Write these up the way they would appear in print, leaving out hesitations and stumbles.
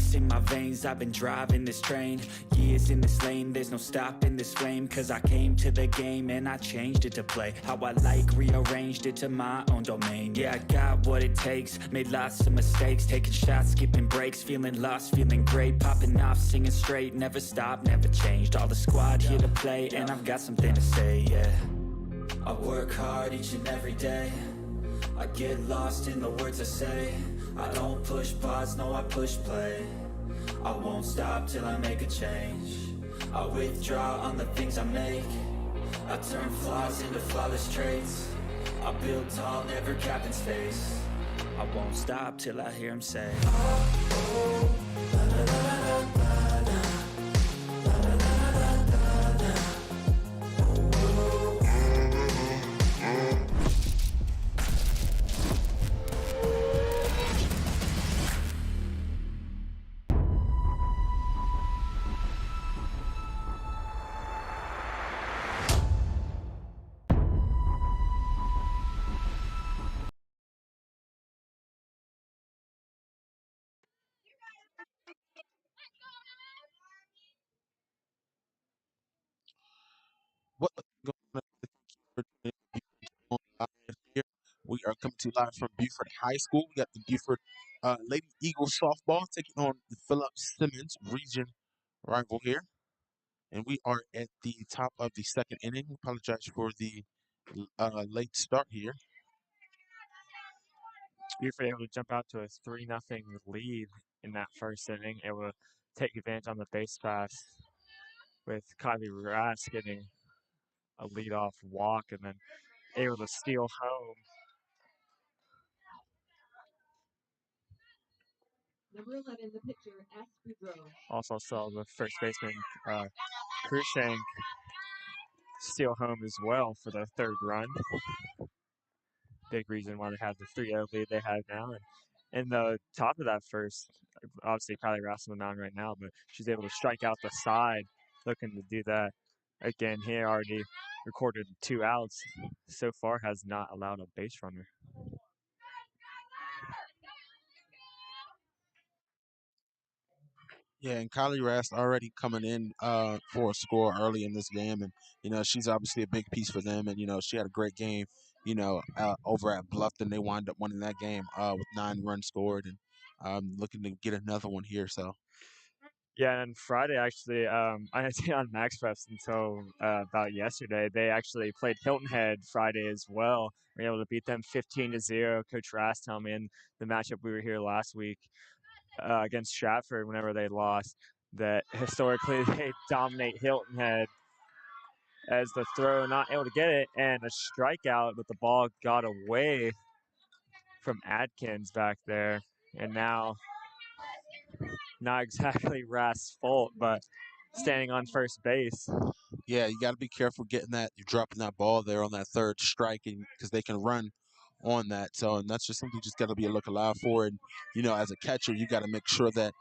ice in my veins, I've been driving this train. Years in this lane, there's no stopping this flame. Cause I came to the game and I changed it to play how I like, rearranged it to my own domain. Yeah, I got what it takes, made lots of mistakes, taking shots, skipping breaks, feeling lost, feeling great, popping off, singing straight, never stopped, never changed. All the squad here to play, and I've got something to say, yeah. I work hard each and every day, I get lost in the words I say. I don't push pause, no I push play. I won't stop till I make a change. I withdraw on the things I make. I turn flaws into flawless traits. I build tall, never capped in space. I won't stop till I hear him say, oh, oh, la, la, la, la, la, la. What going on live here? We are coming to you live from Beaufort High School. We got the Beaufort Lady Eagles softball taking on the Philip Simmons region rival here, and we are at the top of the second inning. Apologize for the late start here. Beaufort able to jump out to a 3-0 lead in that first inning, able to take advantage on the base pass with Kylie Rass getting a leadoff walk and then able to steal home. Number 11, the pitcher, Boudreaux. Also saw the first baseman, Krushank, steal home as well for the third run. Big reason why they have the 3-0 lead they have now. And in the top of that first, obviously Kylie Rass on the mound right now, but she's able to strike out the side, looking to do that again here. Already recorded 2 outs. So far has not allowed a base runner. Yeah, and Kylie Rast already coming in for a score early in this game, and she's obviously a big piece for them. And she had a great game, over at Bluffton. They wound up winning that game with 9 runs scored, and looking to get another one here. So yeah, and Friday actually, I didn't see on MaxFest until about yesterday. They actually played Hilton Head Friday as well. We were able to beat them 15-0. Coach Rass told me in the matchup we were here last week against Stratford, whenever they lost, that historically they dominate Hilton Head. As the throw, not able to get it, and a strikeout, but the ball got away from Adkins back there, and now not exactly Rass' fault, but standing on first base. yeah, you got to be careful getting that. You're dropping that ball there on that third strike, and because they can run on that. So, and that's just something you just got to be a look alive for. And as a catcher, you got to make sure that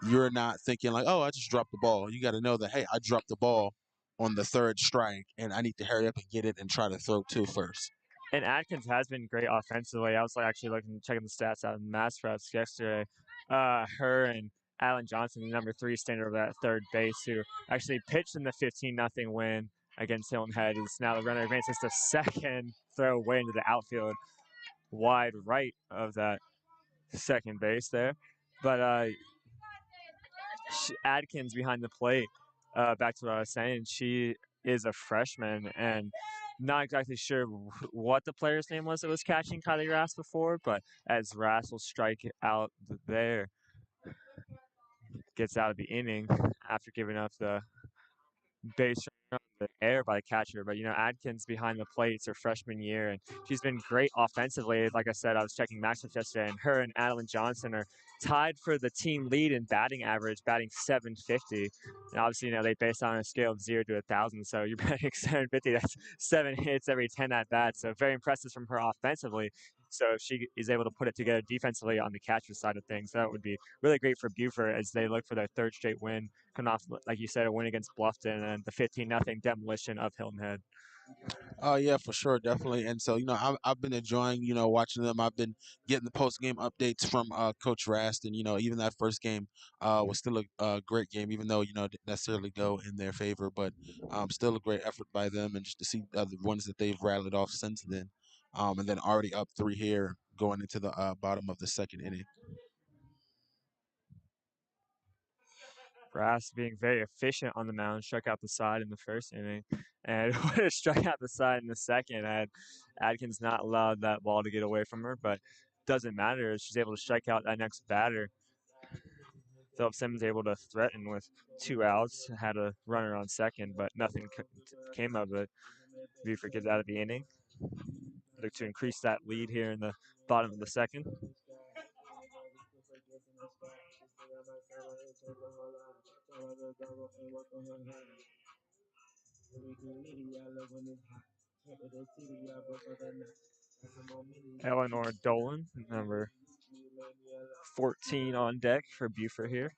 you're not thinking like, oh, I just dropped the ball. You got to know that, hey, I dropped the ball on the third strike, and I need to hurry up and get it and try to throw 2 first. And Adkins has been great offensively. I was actually checking the stats out of MassFest yesterday. Her and Alan Johnson, the number 3 standard over at third base, who actually pitched in the 15-0 win against Hilton Head, is now the runner advances to second, throw away into the outfield, wide right of that second base there. But Adkins behind the plate, back to what I was saying, she is a freshman and not exactly sure what the player's name was that was catching Kylie Rass before, but as Rass will strike out there, gets out of the inning after giving up the base on the air by the catcher. But Adkins behind the plate, it's her freshman year, and she's been great offensively. Like I said, I was checking matchups yesterday, and her and Adeline Johnson are tied for the team lead in batting average, batting 750. And obviously, they base on a scale of 0 to 1,000. So you're batting 750. That's 7 hits every 10 at bats. So very impressive from her offensively. So if she is able to put it together defensively on the catcher side of things, that would be really great for Beaufort as they look for their 3rd straight win, coming off, like you said, a win against Bluffton and the 15-0 demolition of Hilton Head. Oh yeah, for sure, definitely. And so I've been enjoying watching them. I've been getting the post game updates from Coach Rast, and even that first game was still a great game, even though didn't necessarily go in their favor, but still a great effort by them, and just to see the ones that they've rattled off since then, and then already up three here going into the bottom of the second inning. Brass being very efficient on the mound, struck out the side in the first inning, and would have struck out the side in the second had Adkins not allowed that ball to get away from her. But doesn't matter. She's able to strike out that next batter. Philip Simmons able to threaten with 2 outs, had a runner on second, but nothing came of it. Beaufort gets out of the inning. Look to increase that lead here in the bottom of the second. Eleanor Dolan, number 14 on deck for Beaufort here.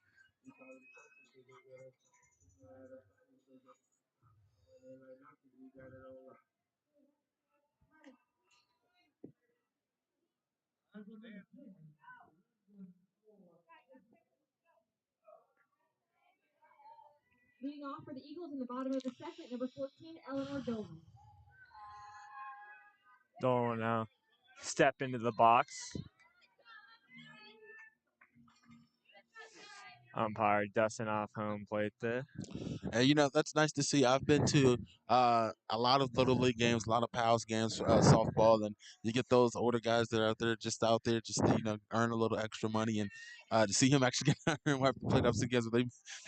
Leading off for the Eagles in the bottom of the second, number 14, Eleanor Dolan. Dolan now step into the box. Umpire dusting off home plate there. And that's nice to see. I've been to a lot of little league games, a lot of pals games, softball, and you get those older guys that are out there just to earn a little extra money, and to see him actually get out here and wipe the plate up together, they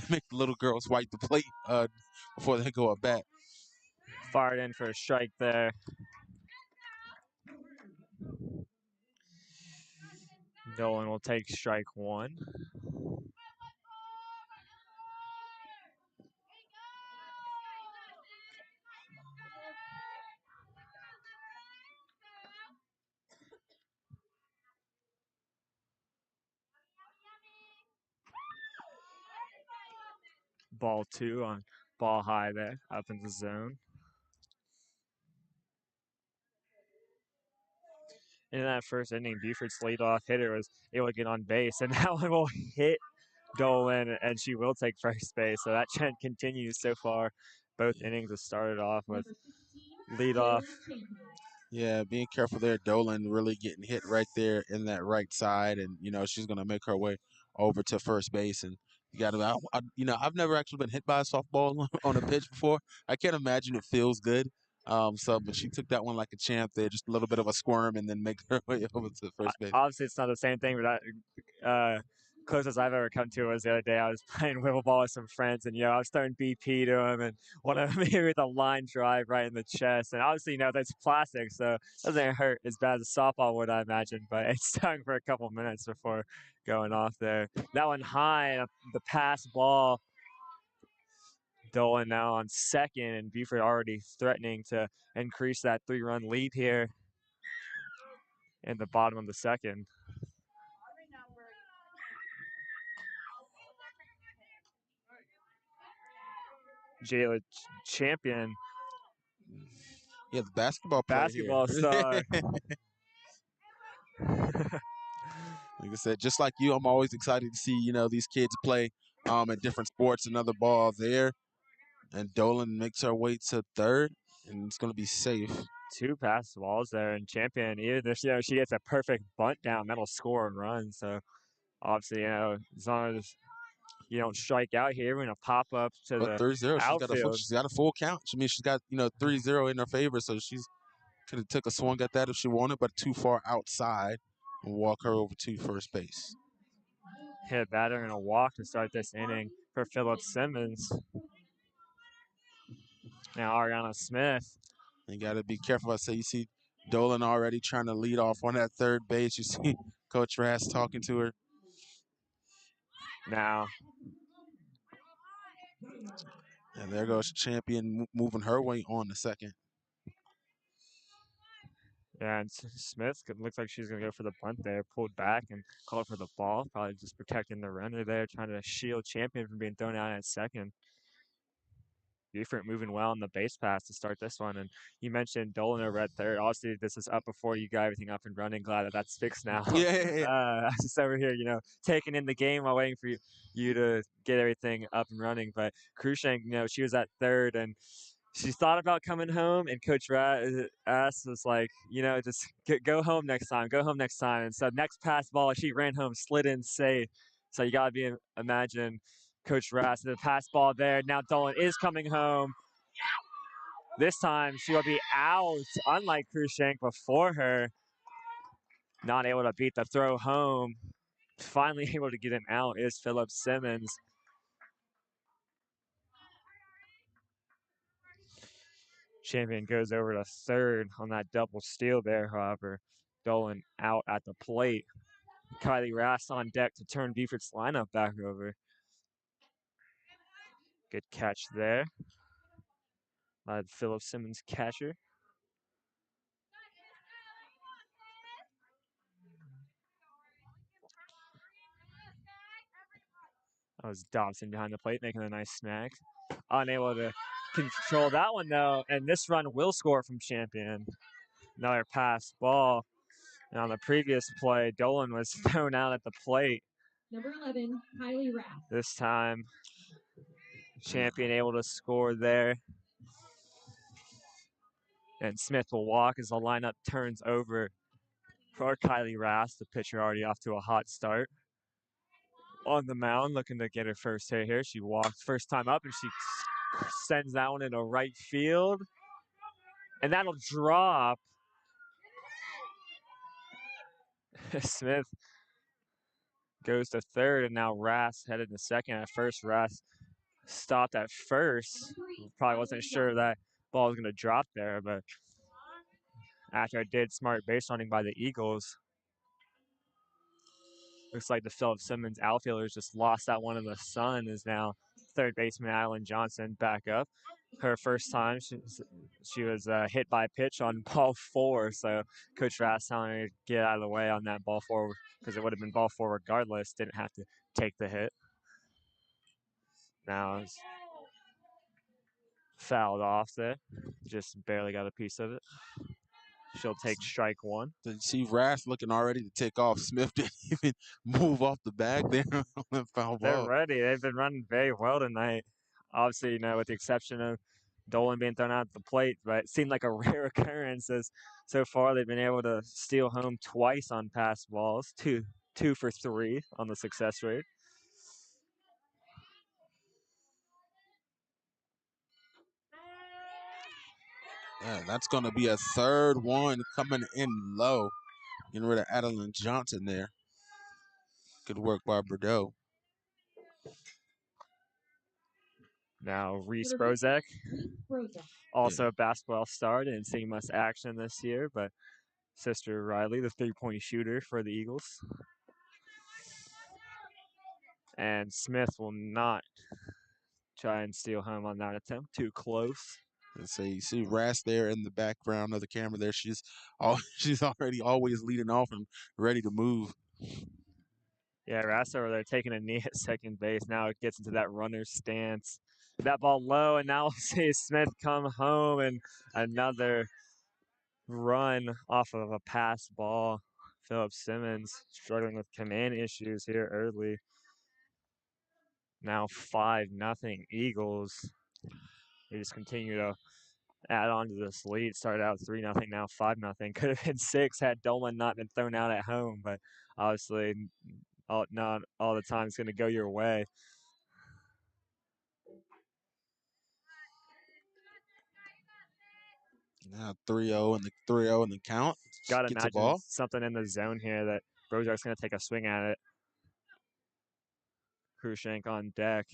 make the little girls wipe the plate before they go at bat. Fired in for a strike there. Dolan will take strike one. Ball two on ball high there, up in the zone. In that first inning, Beaufort's leadoff hitter was able to get on base, and that one will hit Dolan, and she will take first base. So that trend continues so far. Both innings have started off with Number 16, leadoff. Taylor Champion. Yeah, being careful there. Dolan really getting hit right there in that right side, and she's gonna make her way over to first base. And you got to, I've never actually been hit by a softball on a pitch before. I can't imagine it feels good. But she took that one like a champ there, just a little bit of a squirm, and then make her way over to first base. Obviously, it's not the same thing, but closest I've ever come to was the other day. I was playing wiffle ball with some friends, and I was throwing BP to them, and one of them hit me with a line drive right in the chest. And obviously, that's plastic, so it doesn't hurt as bad as a softball would, I imagine. But it stung for a couple minutes before going off there. That one high, the pass ball. Dolan now on second, and Beaufort already threatening to increase that 3-run lead here in the bottom of the second. Jayla Champion, Yeah, the basketball player here. basketball star. Like I said, just like you, I'm always excited to see these kids play at different sports. Another ball there, and Dolan makes her way to third, and it's going to be safe. Two pass balls there, and Champion, either she gets a perfect bunt down, that'll score and run. So obviously, as long as you don't strike out here, we're gonna pop up to But the 3-0, outfield. she's got a full count. I mean, she's got 3-0 in her favor, so she's could have took a swing at that if she wanted, but too far outside and walk her over to first base. Hit a batter and a walk to start this inning for Philip Simmons. Now Ariana Smith. You got to be careful. I say you see Dolan already trying to lead off on that third base. You see Coach Rass talking to her. Now And there goes Champion moving her way on the second. yeah, and Smith looks like she's gonna go for the bunt there, pulled back and called for the ball, probably just protecting the runner there, trying to shield Champion from being thrown out at second. Beaufort moving well on the base pass to start this one. And you mentioned Dolan over at third. Obviously, this is up before you got everything up and running. Glad that that's fixed now. Yeah. I was just over here, taking in the game while waiting for you to get everything up and running. But Krushank, she was at third and she thought about coming home, and Coach Ass was like, just go home next time. Go home next time. And so next pass ball, she ran home, slid in safe. So you got to imagine Coach Rass, the pass ball there. Now Dolan is coming home. This time she will be out, unlike Krushank before her. Not able to beat the throw home. Finally able to get him out is Philip Simmons. Champion goes over to third on that double steal there, however. Dolan out at the plate. Kylie Rass on deck to turn Beaufort's lineup back over. Good catch there by Philip Simmons catcher. That was Dobson behind the plate making a nice snag. Unable to control that one though, and this run will score from Champion. Another pass ball. And on the previous play, Dolan was thrown out at the plate. Number 11, Kylie Rapp. This time, Champion able to score there. And Smith will walk as the lineup turns over for Kylie Rass. The pitcher already off to a hot start. On the mound, looking to get her first hit here. She walks first time up and she sends that one into right field. And that'll drop. Smith goes to third, and now Rass headed to second. At first, Rass stopped at first. Probably wasn't sure that ball was going to drop there, but after it did, smart base running by the Eagles. Looks like the Philip Simmons outfielders just lost that one in the sun. Is now third baseman Adeline Johnson back up. Her first time, she was hit by a pitch on ball 4. So Coach Rass telling her to get out of the way on that ball 4 because it would have been ball 4 regardless. Didn't have to take the hit. Now it's fouled off there. Just barely got a piece of it. She'll take strike 1. Did you see Rass looking already to take off? Smith didn't even move off the bag there on that foul They're ball. ready. They've been running very well tonight. Obviously, with the exception of Dolan being thrown out at the plate, but it seemed like a rare occurrence as so far they've been able to steal home twice on pass balls, two for 3 on the success rate. Yeah, that's going to be a third one coming in low. Getting rid of Adeline Johnson there. Good work by Bordeaux. Now Reese Brozek, also Yeah. a basketball star, didn't see much action this year, but sister Riley, the 3-point shooter for the Eagles. And Smith will not try and steal home on that attempt. Too close. And so you see Rass there in the background of the camera there. She's already always leading off and ready to move. Yeah, Rass over there taking a knee at second base. Now it gets into that runner's stance. That ball low, and now we'll see Smith come home and another run off of a pass ball. Philip Simmons struggling with command issues here early. Now 5-0 Eagles. They just continue to add on to this lead. Started out 3-0, now 5-0. Could have been 6 had Dolan not been thrown out at home, but obviously not all the time it's going to go your way. Now 3-0 and the 3-0 in the count. Gotta Gets a imagine ball. something in the zone here that Brozark's going to take a swing at it. Krushank on deck.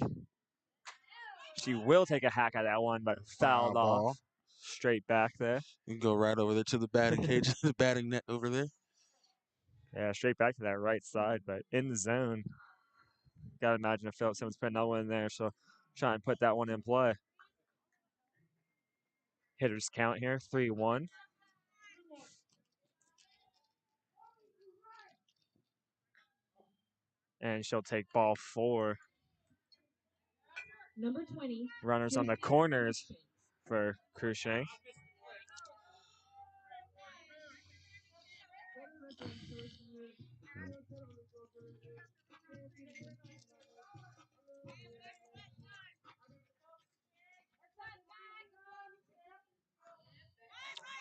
She will take a hack at that one, but fouled off. Ball. Straight back there. You can go right over there to the batting cage, the batting net over there. Yeah, straight back to that right side, but in the zone. Gotta imagine if Philip Simmons put another one in there, so try and put that one in play. Hitters count here, 3-1. And she'll take ball 4. Number 20. Runners on the Kirsten corners Cruikshank. for Cruikshank.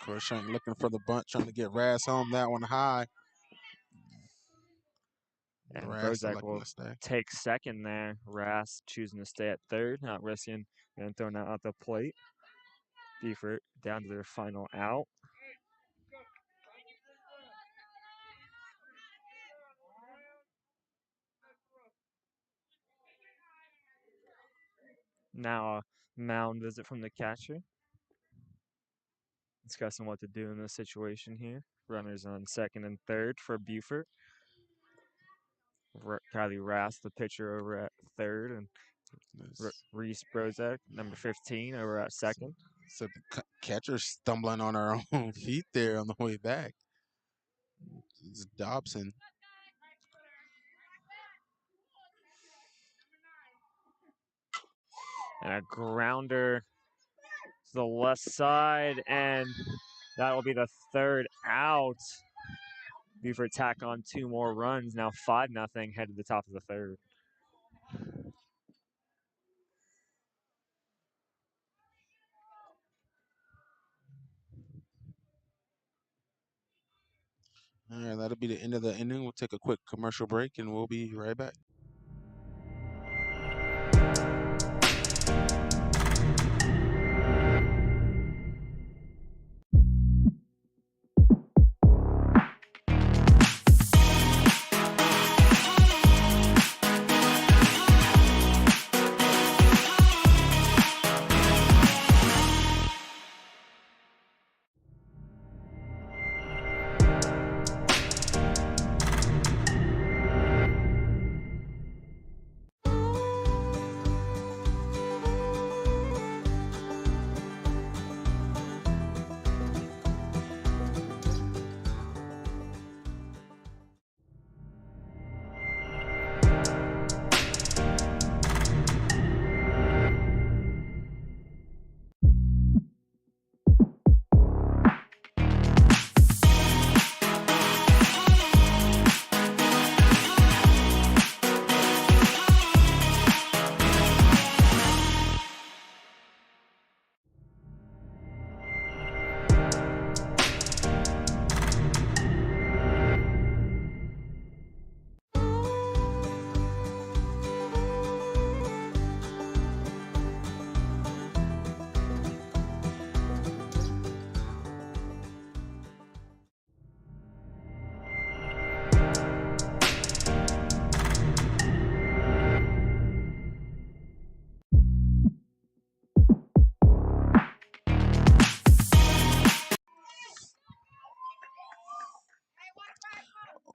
Cruikshank looking for the bunt, trying to get Raz home. That one high. And Raz Brozak electing will to stay. take second there. Rass choosing to stay at third, not risking and throwing that out the plate. Beaufort down to their final out. Now a mound visit from the catcher. Discussing what to do in this situation here. Runners on second and third for Beaufort. Kylie Rass, the pitcher, over at third, and Reese Brozak, number 15, over at second. So the catcher's stumbling on her own feet there on the way back. It's Dobson. And a grounder to the left side, and that will be the third out. Beaufort tack on 2 more runs, now 5-0, head to the top of the third. All right, that'll be the end of the inning. We'll take a quick commercial break, and we'll be right back.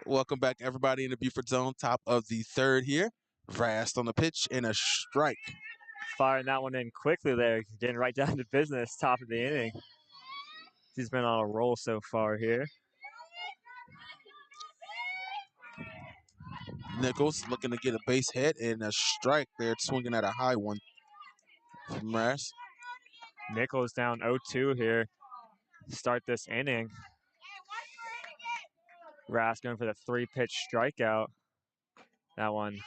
Welcome back, everybody, in the Beaufort zone. Top of the third here. Rast on the pitch and a strike. Firing that one in quickly there, getting right down to business, top of the inning. He's been on a roll so far here. Nichols looking to get a base hit and a strike there, swinging at a high one from Rast. Nichols down 0-2 here to start this inning. Rass going for the 3-pitch strikeout. That one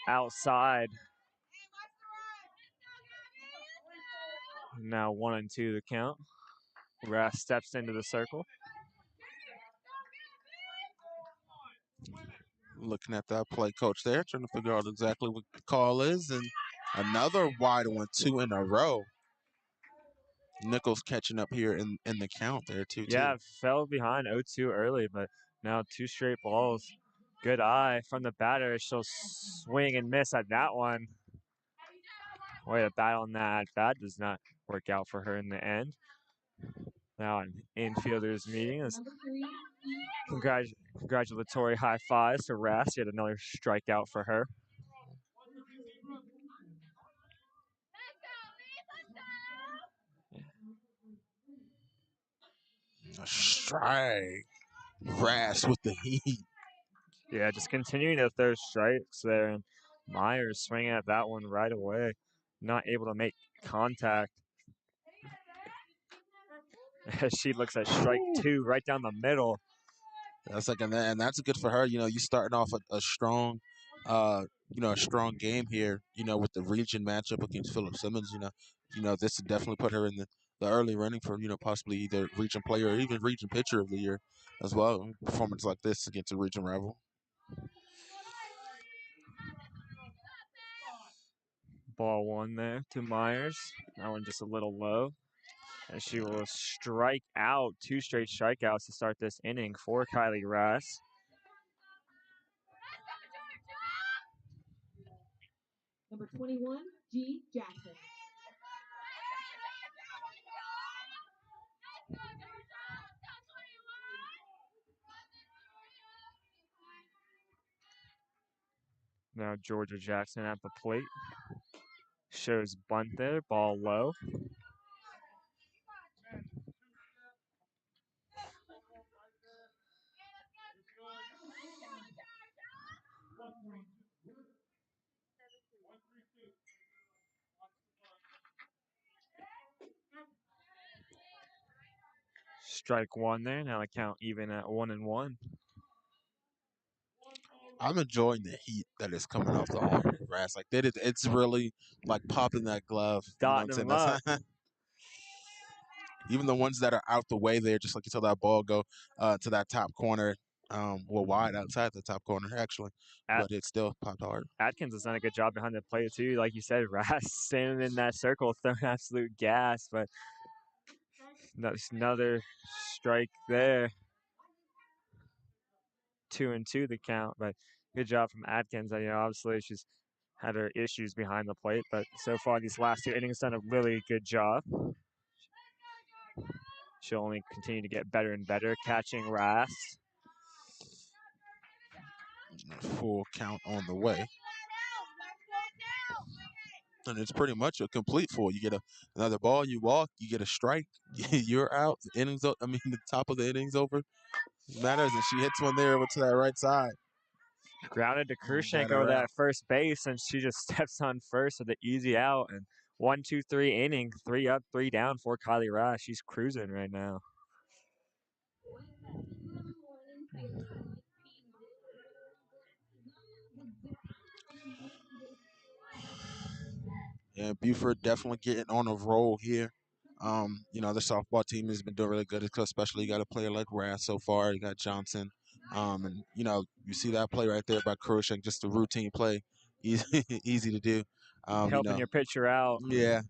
outside. Now 1-2 the count. Rass steps into the circle. Looking at that play coach there, trying to figure out exactly what the call is. And another wide one, 2 in a row. Nichols catching up here in the count there, 2-2. Yeah, fell behind 0-2 early, but now 2 straight balls. Good eye from the batter. She'll swing and miss at that one. Way to bat on that. That does not work out for her in the end. Now an infielders meeting. Number 3. Congratulatory high fives to Rass. Yet another strikeout for her. A strike. Rast with the heat. Yeah, just continuing to throw strikes there. And Myers swinging at that one right away, not able to make contact. She looks at strike 2 right down the middle. That's like, and that's good for her. You starting off a strong, a strong game here. With the region matchup against Philip Simmons. This would definitely put her in the early running for possibly either region player or even region pitcher of the year as well. Performance like this against a region rival. Ball 1 there to Myers. That one just a little low. And she will strike out 2 straight strikeouts to start this inning for Kylie Rass. Number 21, G. Jackson. Now Georgia Jackson at the plate. Shows bunt there, ball low. Strike 1 there. Now the count even at 1-1. I'm enjoying the heat that is coming off the iron and grass. Like that, it's really like popping that glove. You know what I'm Dotting saying? them up. That's even the ones that are out the way there, just like you saw that ball go to that top corner, wide outside the top corner actually, but it still popped hard. Atkins has done a good job behind the plate too. Like you said, Rass standing in that circle, throwing absolute gas, but another strike there. 2-2 the count, but good job from Atkins. Obviously she's had her issues behind the plate, but so far these last 2 innings done a really good job. She'll only continue to get better and better catching Rass. Full count on the way. And it's pretty much a complete full. You get another ball, you walk, you get a strike, you're out. The innings, the top of the innings over. It matters, and she hits one there over to that right side. Grounded to Krushank over that first base, and she just steps on first with an easy out. And 1-2-3 inning, 3 up, 3 down for Kylie Rass. She's cruising right now. Yeah, Beaufort definitely getting on a roll here. The softball team has been doing really good, especially you got a player like Rass so far. You got Johnson. And you see that play right there by Krushank, just a routine play. Easy to do. Helping your pitcher out. Yeah.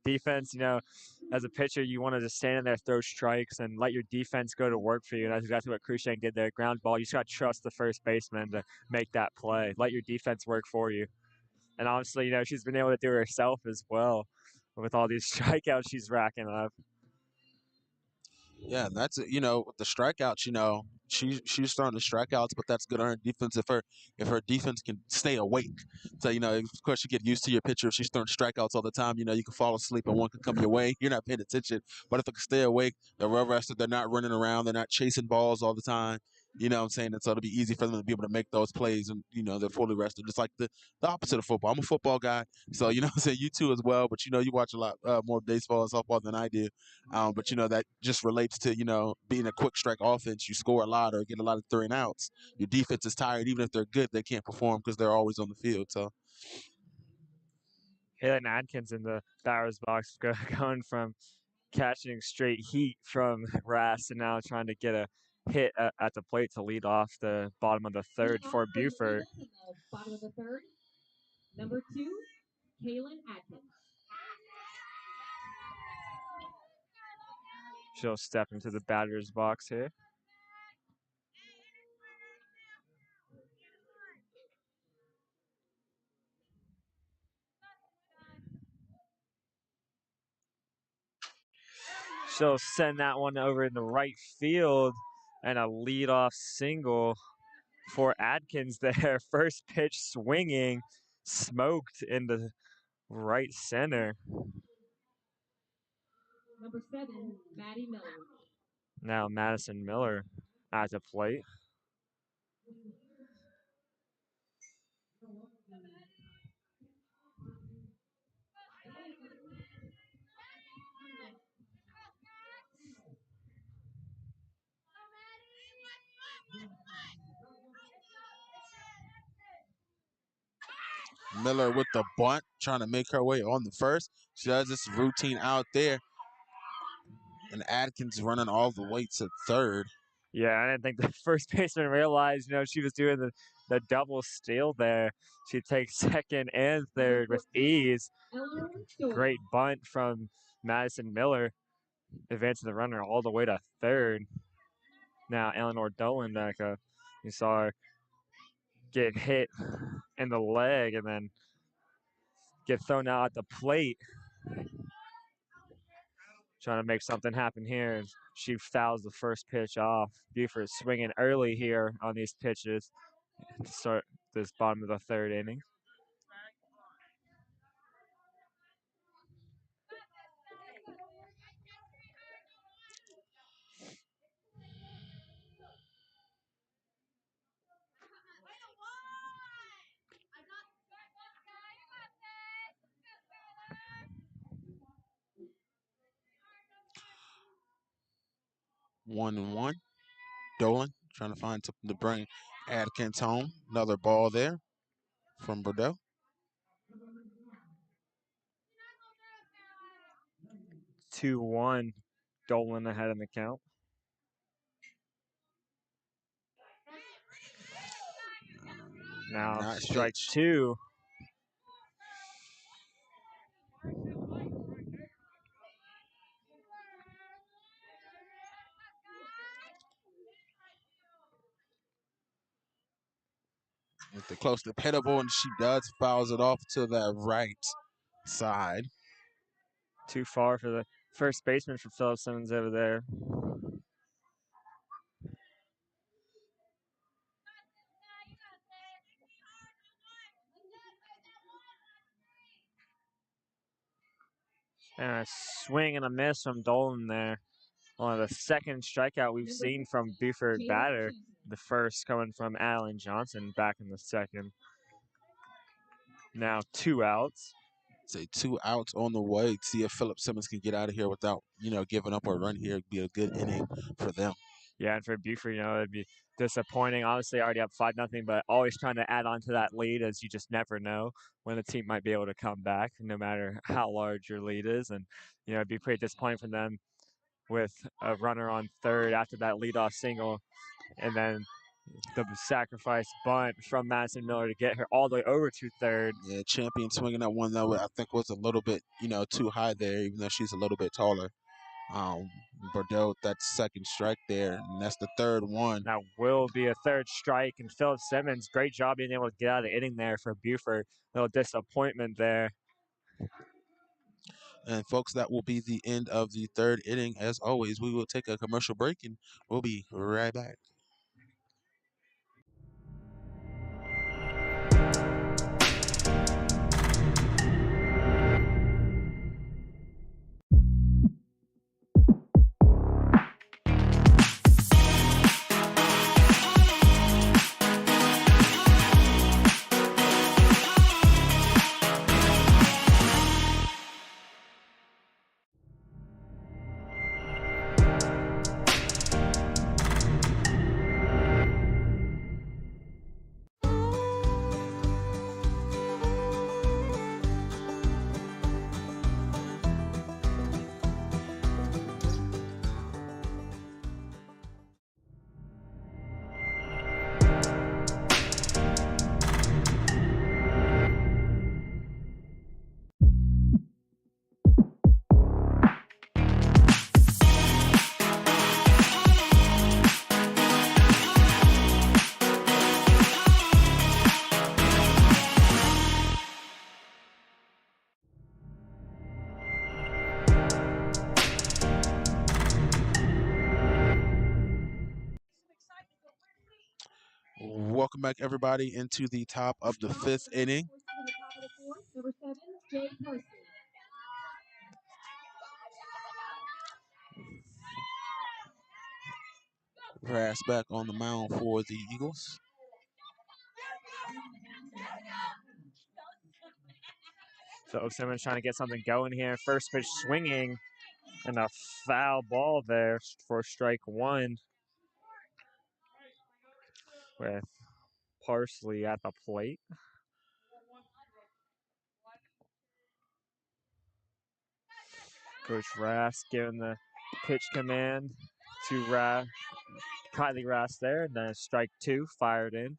Defense, as a pitcher, you want to just stand in there, throw strikes, and let your defense go to work for you. And that's exactly what Krushank did there. Ground ball. You just got to trust the first baseman to make that play. Let your defense work for you. And honestly, she's been able to do it herself as well with all these strikeouts she's racking up. Yeah, that's with the strikeouts. She's starting to strikeouts, but that's good on her defense if her defense can stay awake. So of course you get used to your pitcher. If she's throwing strikeouts all the time, you can fall asleep and one can come your way. You're not paying attention. But if they can stay awake, they're well rested. They're not running around. They're not chasing balls all the time. You know what I'm saying? And so it'll be easy for them to be able to make those plays and, they're fully rested. Just like the opposite of football. I'm a football guy. So, I'm saying you too as well. But, you watch a lot more baseball and softball than I do. But, that just relates to, being a quick strike offense. You score a lot or get a lot of 3 and outs. Your defense is tired. Even if they're good, they can't perform because they're always on the field. So, Halen Adkins in the batter's box going from catching straight heat from Rass and now trying to get a hit at the plate to lead off the bottom of the third for Beaufort. Bottom of the third, number 2, Halen Adkins. She'll step into the batter's box here. She'll send that one over in the right field and a leadoff single for Adkins there. First pitch swinging, smoked in the right center. Number 7, Maddie Miller. Now Madison Miller at the plate. Miller with the bunt, trying to make her way on the first. She does this routine out there. And Adkins running all the way to third. Yeah, I didn't think the first baseman realized, she was doing the double steal there. She takes second and third with ease. Great bunt from Madison Miller, advancing the runner all the way to third. Now Eleanor Dolan back up. You saw her get hit in the leg and then get thrown out at the plate. Trying to make something happen here. She fouls the first pitch off. Beaufort swinging early here on these pitches to start this bottom of the third inning. One and one. Dolan trying to find something to bring Adkins home. Another ball there from Bordeaux. 2-1. Dolan ahead in the count. Now Nice strike pitch. 2. With the close to hittable, and she does fouls it off to the right side. Too far for the first baseman for Philip Simmons over there. And a swing and a miss from Dolan there. Only the second strikeout we've seen from Beaufort batter. The first coming from Alan Johnson back in the second. Now 2 outs. Say 2 outs on the way. See if Philip Simmons can get out of here without, giving up a run here. It'd be a good inning for them. Yeah, and for Beaufort, it'd be disappointing. Obviously, already up 5-0, but always trying to add on to that lead, as you just never know when the team might be able to come back, no matter how large your lead is. And, it'd be pretty disappointing for them with a runner on third after that leadoff single, and then the sacrifice bunt from Madison Miller to get her all the way over to third. Yeah, Champion swinging that one, though, I think was a little bit, too high there, even though she's a little bit taller. Bordeaux, that second strike there, and that's the third one. That will be a third strike, and Philip Simmons, great job being able to get out of the inning there for Beaufort. A little disappointment there. And folks, that will be the end of the third inning. As always, we will take a commercial break, and we'll be right back. Welcome back, everybody, into the top of the fifth inning. Number 7, Jay Parsley. Brass back on the mound for the Eagles. So Simmons trying to get something going here. First pitch swinging, and a foul ball there for strike 1 with Parsley at the plate. Coach Rass giving the pitch command to Kylie Rass there, and then strike two fired in.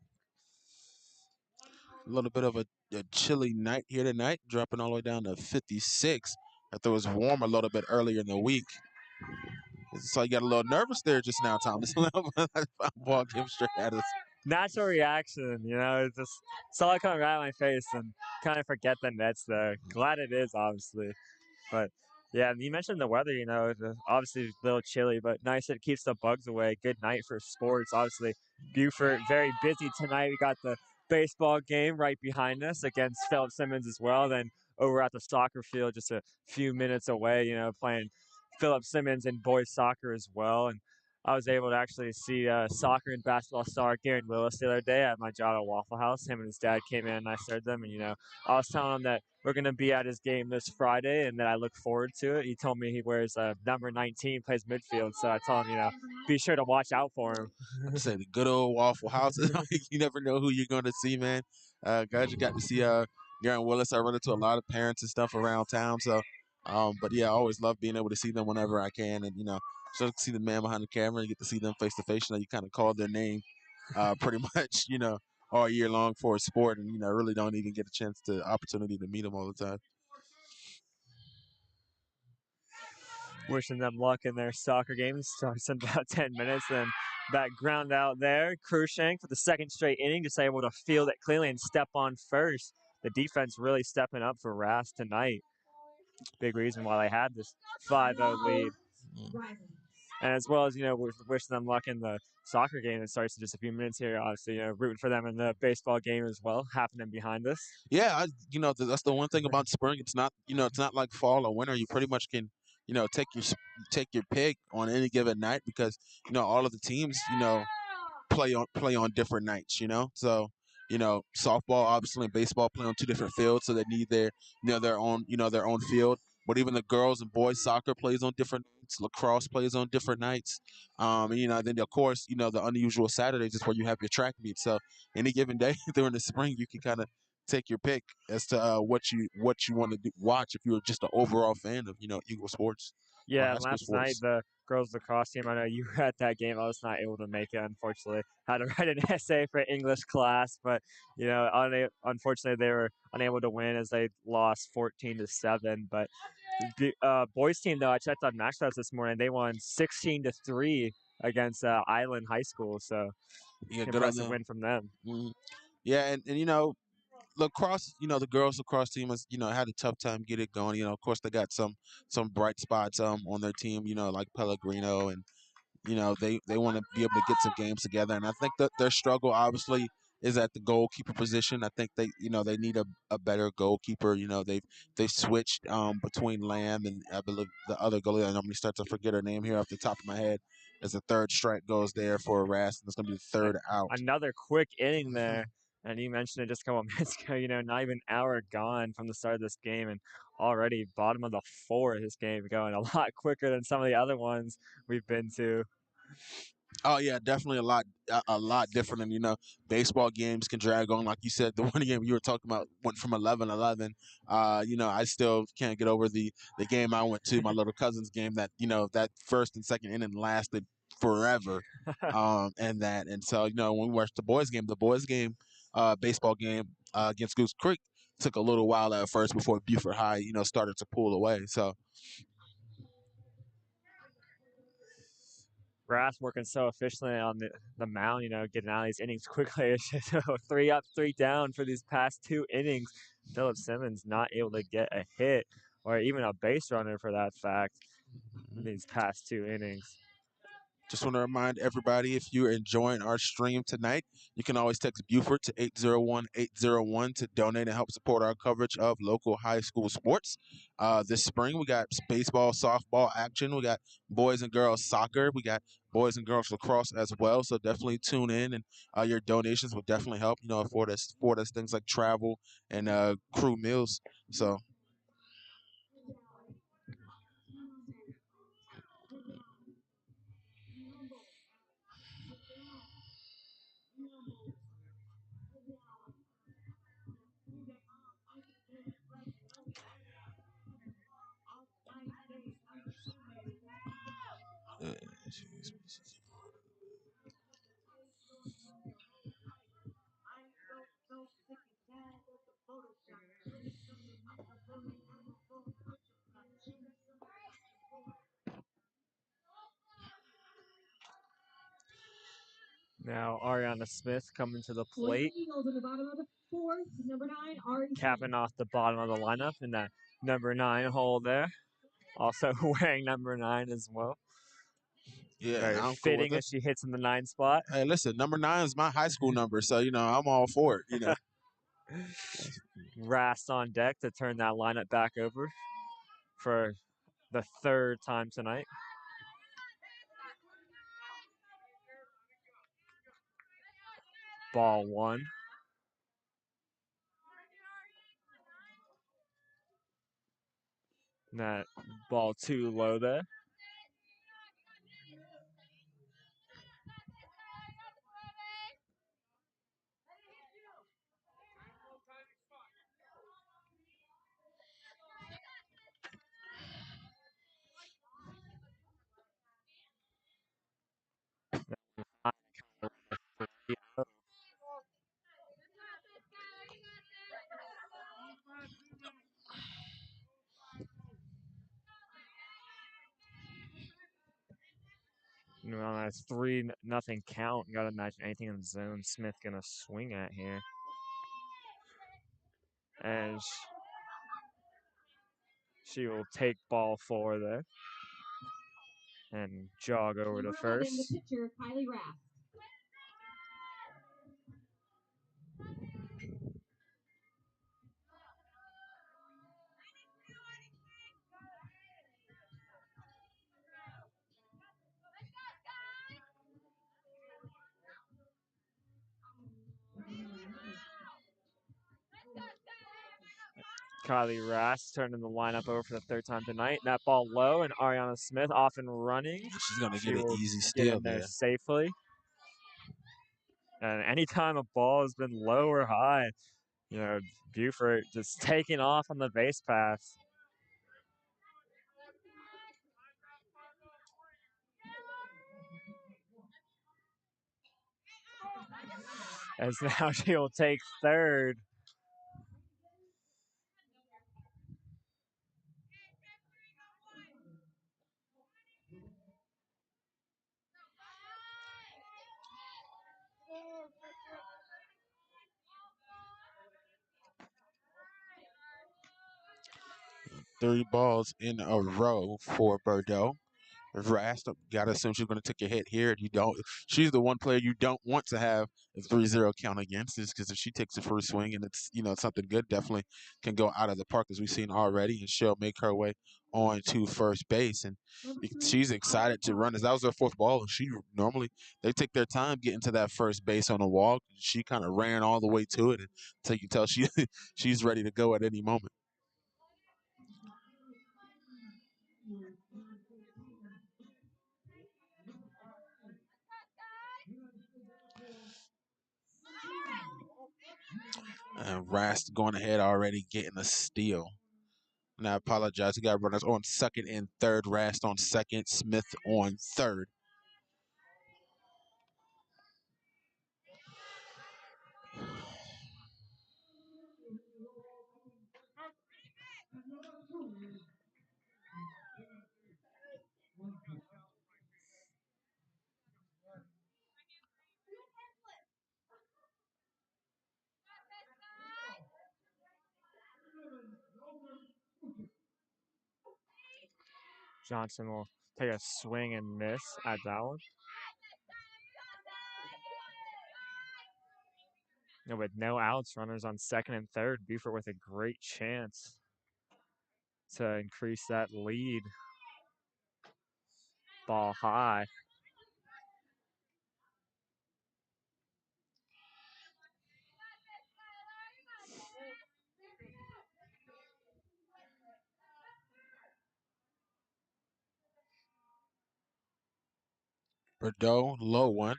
A little bit of a chilly night here tonight, dropping all the way down to 56 after it was warm a little bit earlier in the week. So you got a little nervous there just now, Thomas. Ball came straight at us. Natural reaction, just saw it coming right at my face and kind of forget the Nets there. Glad it is, obviously. But yeah, you mentioned the weather, obviously a little chilly, but nice. It keeps the bugs away. Good night for sports. Obviously, Beaufort very busy tonight. We got the baseball game right behind us against Philip Simmons as well. Then over at the soccer field, just a few minutes away, playing Philip Simmons in boys soccer as well. And I was able to actually see soccer and basketball star Garen Willis the other day at my job at Waffle House. Him and his dad came in and I served them. And, I was telling him that we're going to be at his game this Friday and that I look forward to it. He told me he wears number 19, plays midfield. So I told him, be sure to watch out for him. I say the good old Waffle House. You never know who you're going to see, man. Guys, you got to see Garen Willis. I run into a lot of parents and stuff around town. So, but yeah, I always love being able to see them whenever I can. And, so to see the man behind the camera and get to see them face to face. You kind of call their name pretty much, all year long for a sport. And, really don't even get a chance to opportunity to meet them all the time. Wishing them luck in their soccer game. Starts in about 10 minutes. Then that ground out there. Cruikshank for the second straight inning, just able to field it cleanly and step on first. The defense really stepping up for Rass tonight. Big reason why they had this 5-0 lead. And as well as, we're wishing them luck in the soccer game that starts in just a few minutes here. Obviously, rooting for them in the baseball game as well, happening behind us. Yeah, that's the one thing about spring. It's not, it's not like fall or winter. You pretty much can, take your pick on any given night because all of the teams, play on different nights. So softball obviously and baseball play on two different fields, so they need their own their own field. But even the girls and boys soccer plays on different nights. Lacrosse plays on different nights. Then of course the unusual Saturdays is where you have your track meet. So any given day during the spring, you can kind of take your pick as to what you want to watch if you're just an overall fan of Eagle sports. Yeah, High school last night sports. the girls lacrosse team. I know you were at that game. I was not able to make it, unfortunately. Had to write an essay for English class, but unfortunately they were unable to win as they lost 14-7. But the boys team though, I checked on MaxStats this morning. They won 16-3 against Island High School. So Yeah, good on impressive them. win from them. Mm-hmm. Yeah, and lacrosse, the girls lacrosse team has, had a tough time get it going. Of course they got some bright spots on their team, like Pellegrino and they want to be able to get some games together. And I think that their struggle obviously is at the goalkeeper position. I think they need a better goalkeeper. They've switched between Lamb and I believe the other goalie. I normally start to forget her name here off the top of my head. As the third strike goes there for Rast, and it's going to be the third out. Another quick inning there. And you mentioned it just a couple of minutes ago, not even an hour gone from the start of this game. And already bottom of the fourth, this game going a lot quicker than some of the other ones we've been to. Oh yeah, definitely a lot different. And baseball games can drag on. Like you said, the one game you were talking about went from 11-11. I still can't get over the game I went to, my little cousin's game. That that first and second inning lasted forever. And so when we watched the boys game, baseball game against Goose Creek took a little while at first before Beaufort High started to pull away. So. Brass working so efficiently on the mound, getting out of these innings quickly. 3 up, 3 down for these past 2 innings. Philip Simmons not able to get a hit or even a base runner for that fact in these past 2 innings. Just want to remind everybody, if you're enjoying our stream tonight, you can always text Beaufort to 801-801 to donate and help support our coverage of local high school sports. This spring, we got baseball, softball action. We got boys and girls soccer. We got boys and girls lacrosse as well. So definitely tune in, and your donations will definitely help, afford us things like travel and crew meals. So. Now Ariana Smith coming to the For the plate, Eagles in the bottom of the fourth, number 9, Ari capping Simmons. off the bottom of the lineup in that number 9 hole there. Also wearing number 9 as well. Yeah, Very I'm cool with fitting it. as she hits in the 9 spot. Hey, listen, number 9 is my high school number, so I'm all for it. Rast on deck to turn that lineup back over for the third time tonight. Ball 1. That ball 2 low there. Well, that's 3-0 count. Got to imagine anything in the zone Smith gonna swing at here. And she will take ball 4 there and jog over to Number 11, the first. pitcher, Kylie Raft. Kylie Rast turning the lineup over for the third time tonight. That ball low, and Ariana Smith off and running. She's going to She get an will easy get steal in there there. safely. And anytime a ball has been low or high, Beaufort just taking off on the base pass. As now she will take third. Three balls in a row for Bordeaux. Rast, gotta assume she's going to take a hit here. You don't. She's the one player you don't want to have a 3-0 count against, is because if she takes the first swing and it's something good, definitely can go out of the park as we've seen already, and she'll make her way on to first base. And she's excited to run. As that was her fourth ball, she normally they take their time getting to that first base on the walk. She kind of ran all the way to it, and so you can tell she's ready to go at any moment. And Rast going ahead already getting a steal. And I apologize. We got runners on second and third. Rast on second. Smith on third. Johnson will take a swing and miss at that one. And with no outs, runners on second and third, Beaufort with a great chance to increase that lead. Ball high. Bordeaux, low one.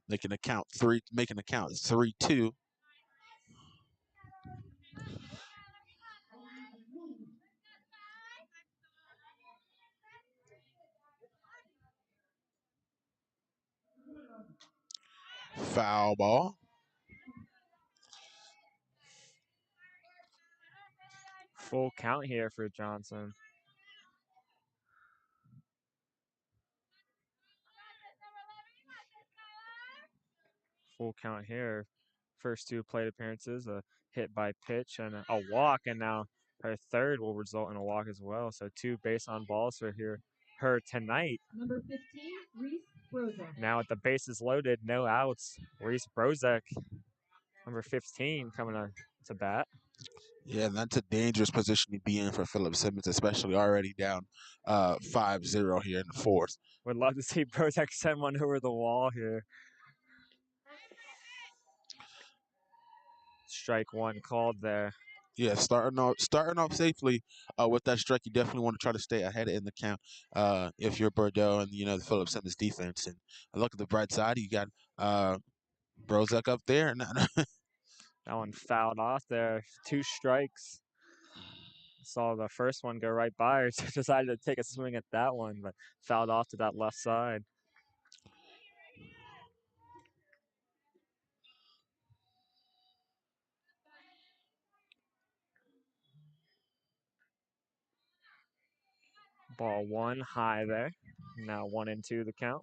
Making the count 3-2. Foul ball. Full count here for Johnson. full count here. First two plate appearances, a hit by pitch and a walk, and now her third will result in a walk as well. So 2 base on balls for her tonight. Number 15, Reese Brozak. Now with the bases loaded, no outs, Reese Brozak, number 15, coming to bat. Yeah, that's a dangerous position to be in for Philip Simmons, especially already down 5-0 here in the fourth. Would love to see Brozak send one over the wall here. Strike one called there. Yeah, starting off safely with that strike, you definitely want to try to stay ahead in the count if you're Bordeaux and the Philip Simmons defense. And look at the bright side, you got Brozak up there, and That one fouled off there. 2 strikes. Saw the first one go right by her. Decided to take a swing at that one, but fouled off to that left side. Ball 1 high there. Now 1-2 the count.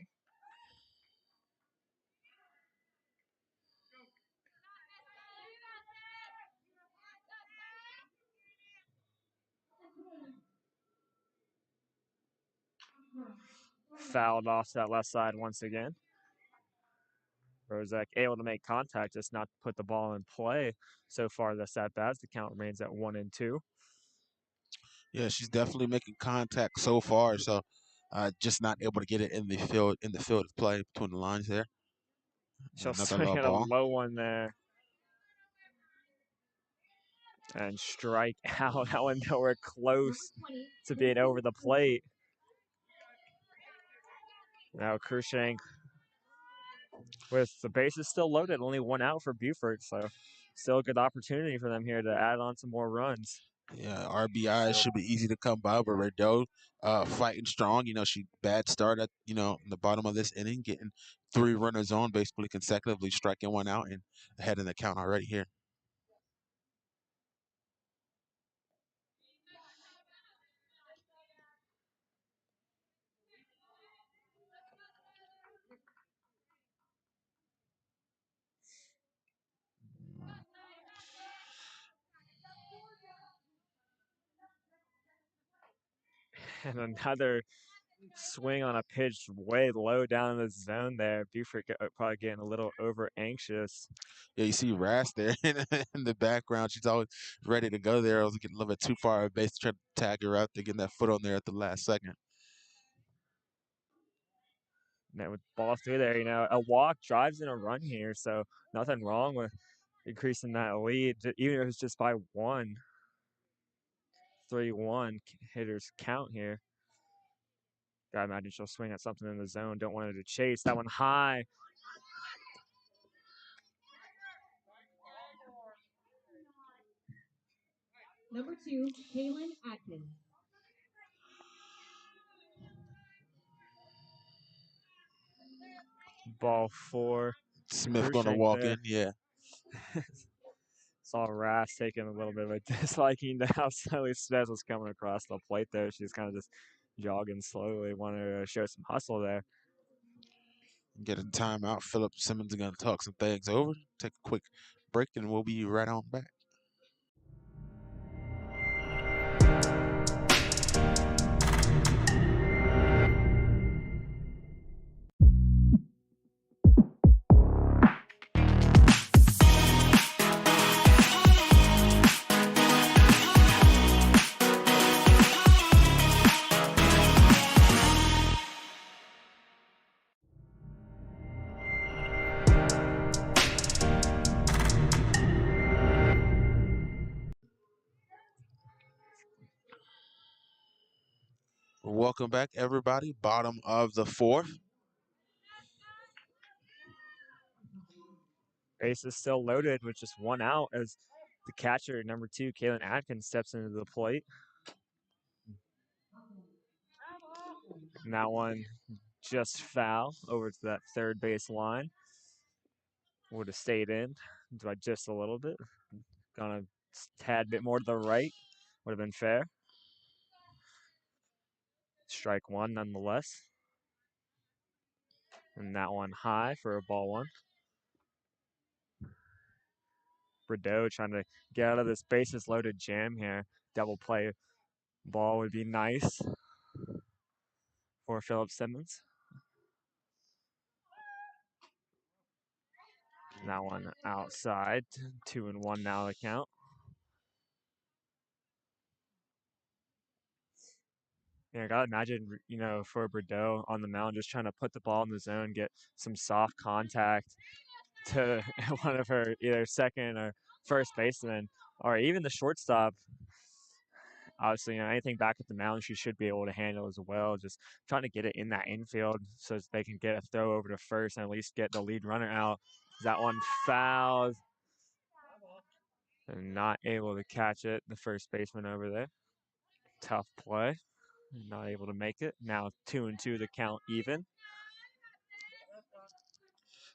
Fouled off to that left side once again. Brozak able to make contact, just not put the ball in play so far this at bats. The count remains at 1-2. yeah, she's definitely making contact so far. So just not able to get it in the field of play between the lines there. She'll Another swing low at a ball. low one there. And strike out. That one nowhere close to being over the plate. Now Cruikshank with the bases still loaded, only 1 out for Beaufort, so still a good opportunity for them here to add on some more runs. Yeah, RBI should be easy to come by, but Rideau fighting strong. She bad start at in the bottom of this inning, getting 3 runners on, basically consecutively striking 1 out and ahead in the count already here. And another swing on a pitch way low down in the zone there. Beaufort probably getting a little over anxious. Yeah, you see Ras there in the background. She's always ready to go there. I was getting a little bit too far at base to try to tag her out to get that foot on there at the last second. Now with ball through there, a walk drives in a run here, so nothing wrong with increasing that lead, even if it's just by 1. 3-1 hitters count here. Gotta imagine she'll swing at something in the zone. Don't want her to chase. That one high. Number 2, Kaylin Atkins. Ball 4. Smith going to Cruikshank walk there. in, yeah. Saw Ras taking a little bit of a disliking to how slowly Smith was coming across the plate there. She's kind of just jogging slowly, wanted to show some hustle there. Get a timeout. Philip Simmons is going to talk some things over. Take a quick break, and we'll be right on back. Welcome back, everybody. Bottom of the fourth. Base is still loaded with just 1 out as the catcher, number 2, Kaylin Atkins, steps into the plate. And that one just foul over to that third base line. Would have stayed in by just a little bit. Gone a tad bit more to the right. Would have been fair. Strike 1 nonetheless. And that one high for a ball 1. Bordeaux trying to get out of this bases loaded jam here. Double play ball would be nice for Philip Simmons. That one outside. 2-1 now the count. Yeah, I gotta imagine, for Bordeaux on the mound, just trying to put the ball in the zone, get some soft contact to one of her either second or first baseman, or even the shortstop. Obviously, anything back at the mound, she should be able to handle as well. Just trying to get it in that infield so they can get a throw over to first and at least get the lead runner out. That one fouled. And not able to catch it, the first baseman over there. Tough play. Not able to make it. Now 2-2, the count even.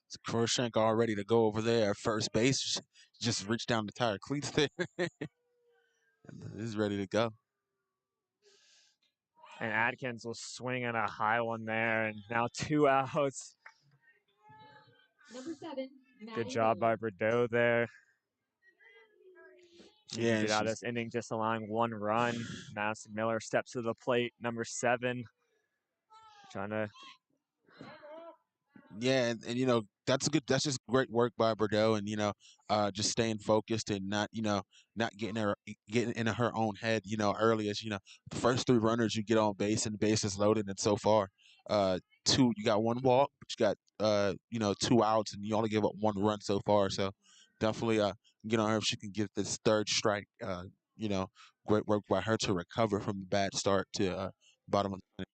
It's Kroshenk all ready to go over there at first base. Just reach down the tire cleats there. And is ready to go. And Adkins will swing on a high one there, and now 2 outs. Number 7, Good job by Bordeaux there. She can get out of this inning just allowing 1 run. Madison Miller steps to the plate, number 7. Trying to. Yeah, and that's good. That's just great work by Bordeaux, and just staying focused and not getting in her own head. Early as the first 3 runners you get on base and the base is loaded, and so far, you got 1 walk, but you got 2 outs, and you only give up 1 run so far. So definitely get on her if she can get this 3rd strike. Great work by her to recover from the bad start to bottom of the.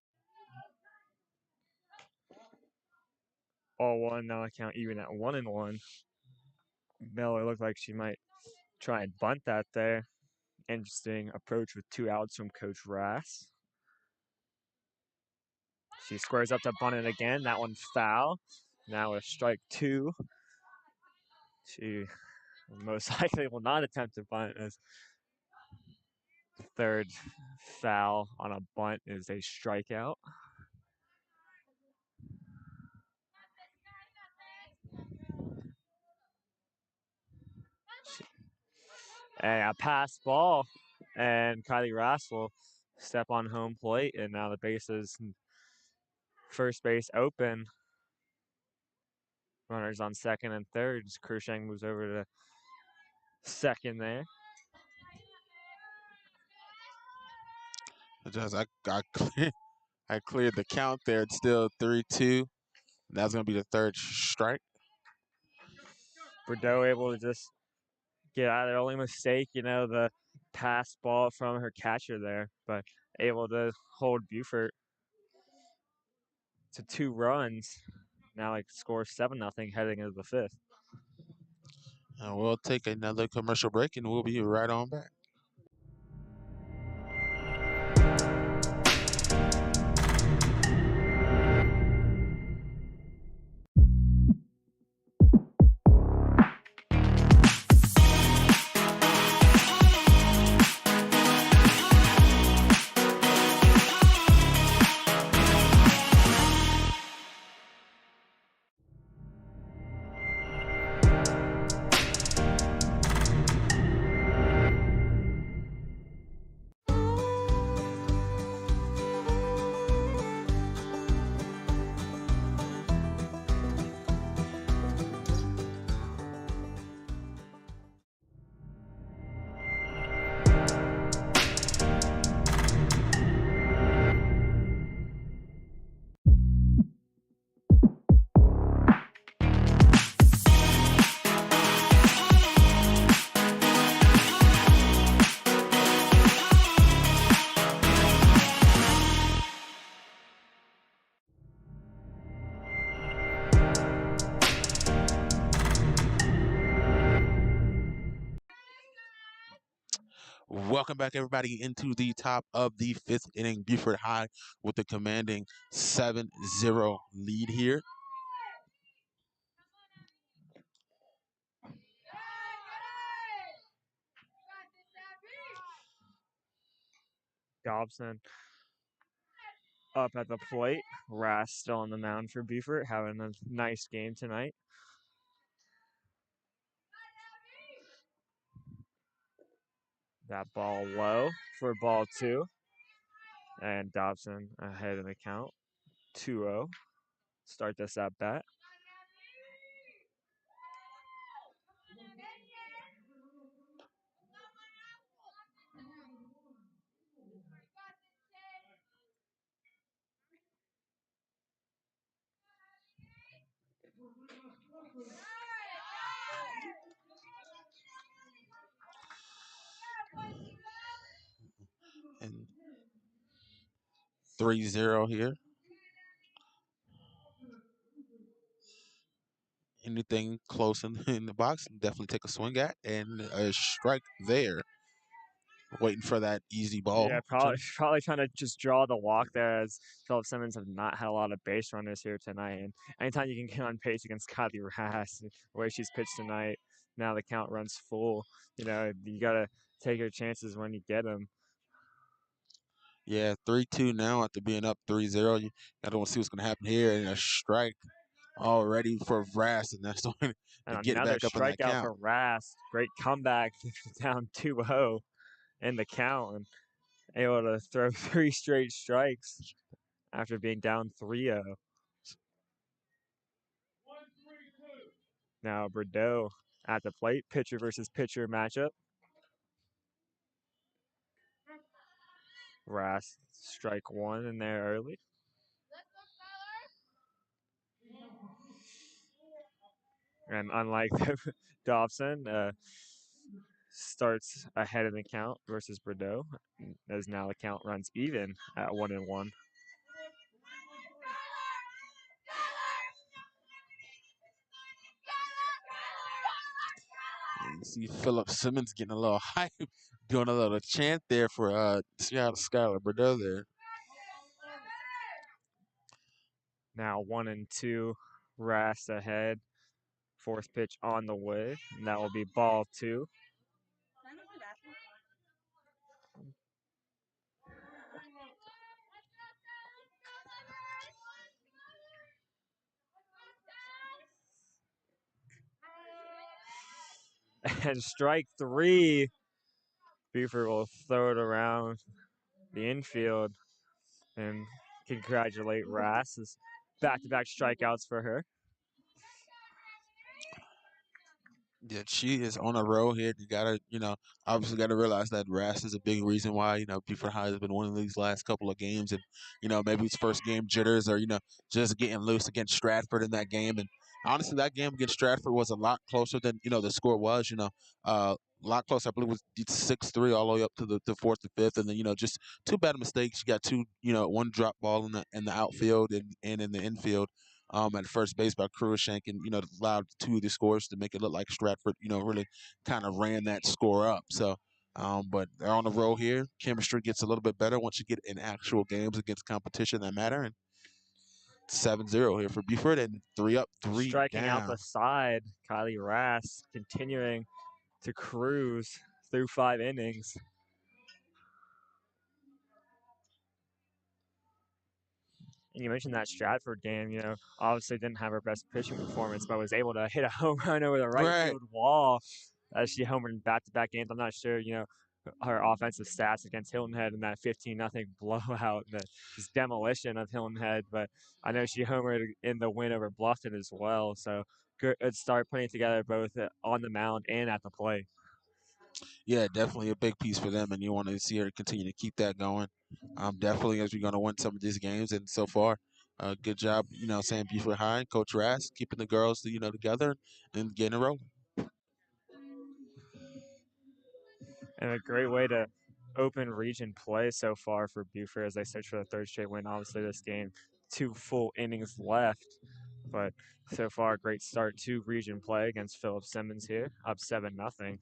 All 1 now, I count even at 1-1. Miller looked like she might try and bunt that there. Interesting approach with 2 outs from Coach Rass. She squares up to bunt it again. That one foul. Now a strike 2. She most likely will not attempt to bunt, as 3rd foul on a bunt is a strikeout. And a pass ball, and Kylie Rass will step on home plate, and now the bases, first base open. Runners on second and third. Kershang moves over to second there. I cleared the count there. It's still 3-2. That's going to be the 3rd strike. Bordeaux able to just get out of their only mistake, the pass ball from her catcher there, but able to hold Beaufort to 2 runs. Now score 7-0 heading into the 5th. We'll take another commercial break, and we'll be right on back. Welcome back, everybody, into the top of the 5th inning. Beaufort High with the commanding 7-0 lead here. Dobson up at the plate. Rass still on the mound for Beaufort, having a nice game tonight. That ball low for ball 2. And Dobson ahead in the count. 2-0. Start this at bat. And 3-0 here. Anything close in the box, definitely take a swing at, and a strike there. Waiting for that easy ball. Yeah, probably trying to just draw the walk there, as Philip Simmons have not had a lot of base runners here tonight. And anytime you can get on pace against Kylie Rass, the way she's pitched tonight, now the count runs full. You gotta take your chances when you get them. Yeah, 3-2 now after being up 3-0. You gotta want to see what's gonna happen here, and a strike already for Vrass, and that's the one to And get it another back up in that strikeout count. for Rass. Great comeback down 2-0 in the count, and able to throw 3 straight strikes after being down 3-0. Now Bordeaux at the plate, pitcher versus pitcher matchup. Rass strike 1 in there early. And unlike Dobson, starts ahead of the count versus Bordeaux, as now the count runs even at 1-1. You see Philip Simmons getting a little hype, doing a little chant there for Seattle Skylar Bordeaux there. Now 1-2, Rass ahead. Fourth pitch on the way, and that will be ball 2. And strike 3. Beaufort will throw it around the infield and congratulate Rass as back-to-back strikeouts for her. Yeah, she is on a roll here. You gotta, obviously gotta realize that Rast is a big reason why, Beaufort High has been winning these last couple of games. And, maybe it's first game jitters or, just getting loose against Stratford in that game. And honestly, that game against Stratford was a lot closer than, the score was, a lot closer. I believe it was 6-3 all the way up to the fourth to fifth. And then, just two bad mistakes. You got two, one drop ball in the outfield and in the infield. At first base by Cruishank, and allowed 2 of the scores to make it look like Stratford, really kind of ran that score up. So, but they're on the roll here. Chemistry gets a little bit better once you get in actual games against competition that matter. And 7-0 here for Beaufort, and 3 up, 3 Striking out down. the side, Kylie Rass continuing to cruise through 5 innings. And you mentioned that Stratford game, obviously didn't have her best pitching performance, but was able to hit a home run over the right field wall as she homered in back-to-back games. I'm not sure, her offensive stats against Hilton Head in that 15-0 blowout, the just demolition of Hilton Head, but I know she homered in the win over Bluffton as well. So good start putting it together both on the mound and at the plate. Yeah, definitely a big piece for them, and you want to see her continue to keep that going. Definitely as we're going to win some of these games, and so far, good job, saying Beaufort High, Coach Rass, keeping the girls, together and getting it rolling. And a great way to open region play so far for Beaufort as they search for the 3rd straight win. Obviously, this game, 2 full innings left, but so far, a great start to region play against Philip Simmons here, up 7-0.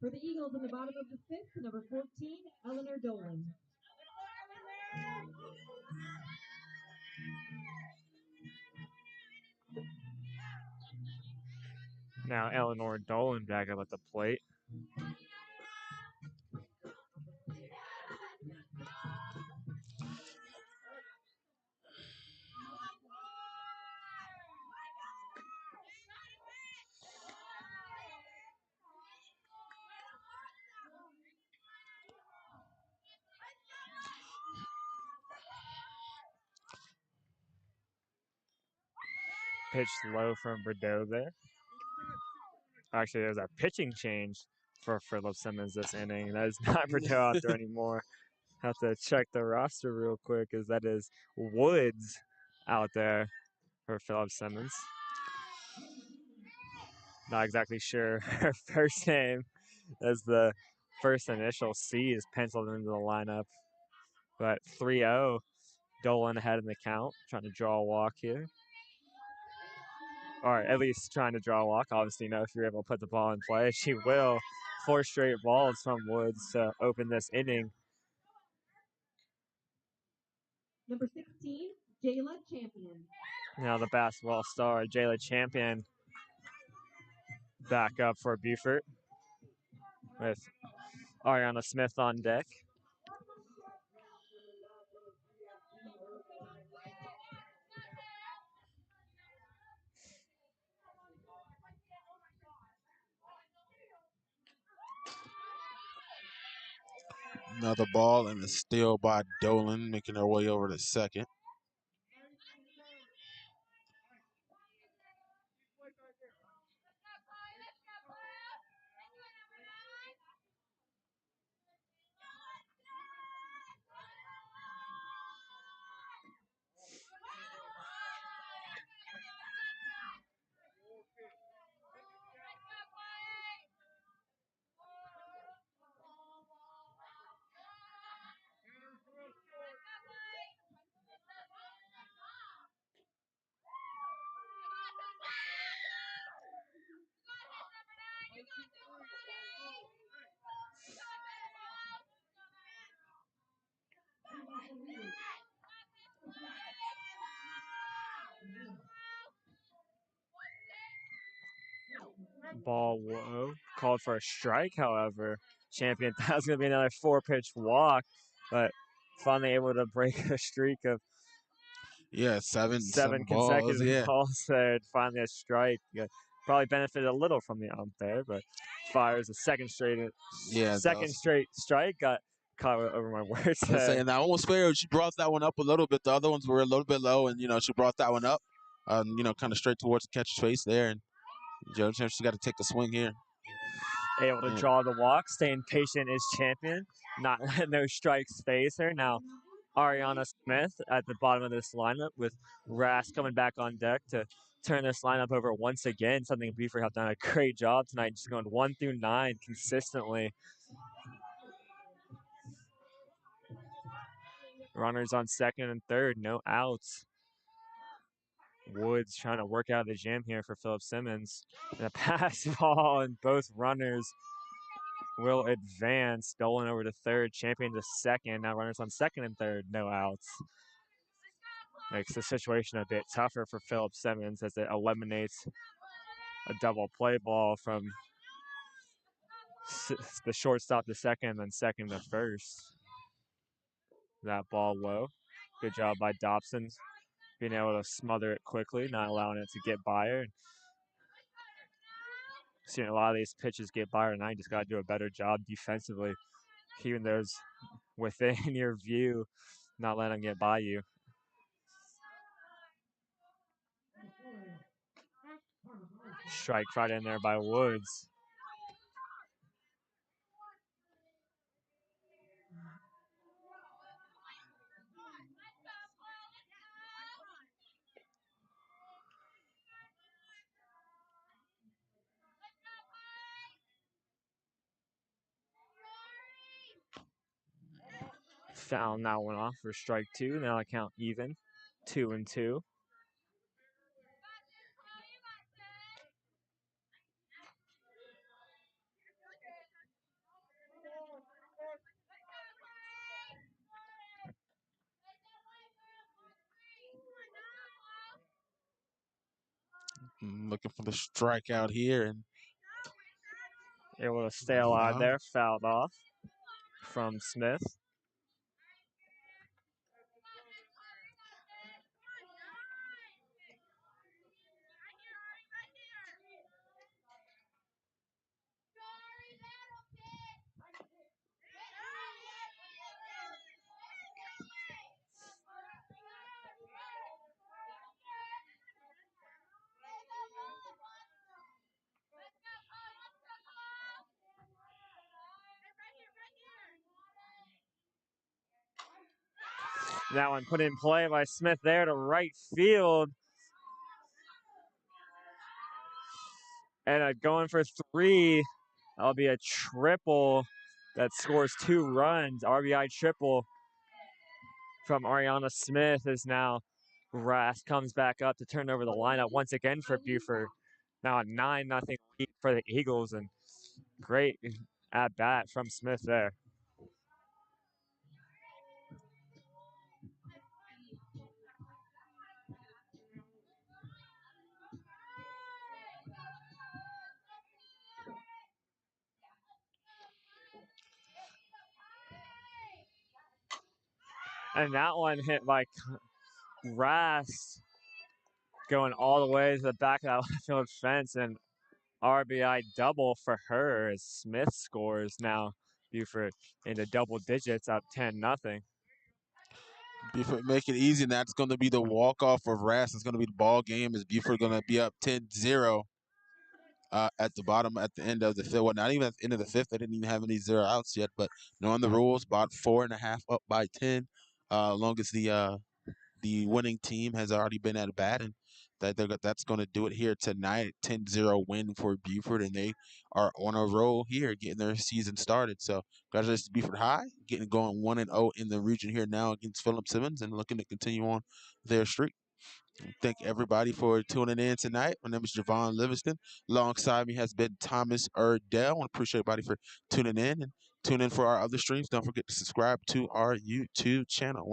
For the Eagles in the bottom of the fifth, number 14, Eleanor Dolan. Now Eleanor Dolan back up at the plate. Pitch low from Bordeaux there. Actually, there's a pitching change for Philip Simmons this inning. That is not Bordeaux out there anymore. Have to check the roster real quick, as that is Woods out there for Philip Simmons. Not exactly sure her first name, as the first initial C is penciled into the lineup. But 3-0, Dolan ahead in the count, trying to draw a walk here. Or at least trying to draw a walk. Obviously, if you're able to put the ball in play, she will. 4 straight balls from Woods to open this inning. Number 16, Jayla Champion. Now the basketball star, Jayla Champion, back up for Beaufort with Ariana Smith on deck. Another ball and a steal by Dolan, making her way over to second. Ball low. Called for a strike, however. Champion thought it was going to be another 4-pitch walk, but finally able to break a streak of seven balls. consecutive balls there. Finally a strike. Probably benefited a little from the ump there, but fires a second straight strike. Got caught over my words. I was saying that almost fair. She brought that one up a little bit. The other ones were a little bit low, and she brought that one up. Kind of straight towards the catcher's face there, and she's got to take a swing here. Able to draw the walk, staying patient is Champion. Not letting those strikes phase her. Now, Ariana Smith at the bottom of this lineup with Rask coming back on deck to turn this lineup over once again. Something Beaufort have done a great job tonight, just going 1 through 9 consistently. Runners on second and third, no outs. Woods trying to work out of the jam here for Philip Simmons. And a pass ball, and both runners will advance. Dolan over to third, Champion to second. Now runners on second and third, no outs. Makes the situation a bit tougher for Philip Simmons as it eliminates a double play ball from the shortstop to second, then second to first. That ball low. Good job by Dobson being able to smother it quickly, not allowing it to get by her. Seeing a lot of these pitches get by her, and I just got to do a better job defensively, keeping those within your view, not letting them get by you. Strike right in there by Woods. Fouling that one off for strike 2. Now I count even, 2-2. Looking for the strikeout here, and Able to stay alive foul. there. Fouled off from Smith. That one put in play by Smith there to right field. And going for 3. That'll be a triple that scores 2 runs. RBI triple from Ariana Smith is now Rask comes back up to turn over the lineup once again for Beaufort. Now a 9-0 lead for the Eagles, and great at bat from Smith there. And that one hit by Rask going all the way to the back of that left field fence, and RBI double for her as Smith scores now Beaufort into double digits, up 10-0. Beaufort make it easy, and that's going to be the walk-off of Rask. It's going to be the ball game as Beaufort going to be up 10-0 at the bottom, at the end of the fifth. Well, not even at the end of the fifth. They didn't even have any zero outs yet, but knowing the rules, about 4.5 up by 10, long as the winning team has already been at a bat, and that's going to do it here tonight. 10-0 win for Beaufort, and they are on a roll here, getting their season started. So congratulations to Beaufort High, getting going 1-0 in the region here now against Philip Simmons, and looking to continue on their streak. Thank everybody for tuning in tonight. My name is Javon Livingston. Alongside me has been Thomas Erdell. I want to appreciate everybody for tuning in, and tune in for our other streams. Don't forget to subscribe to our YouTube channel.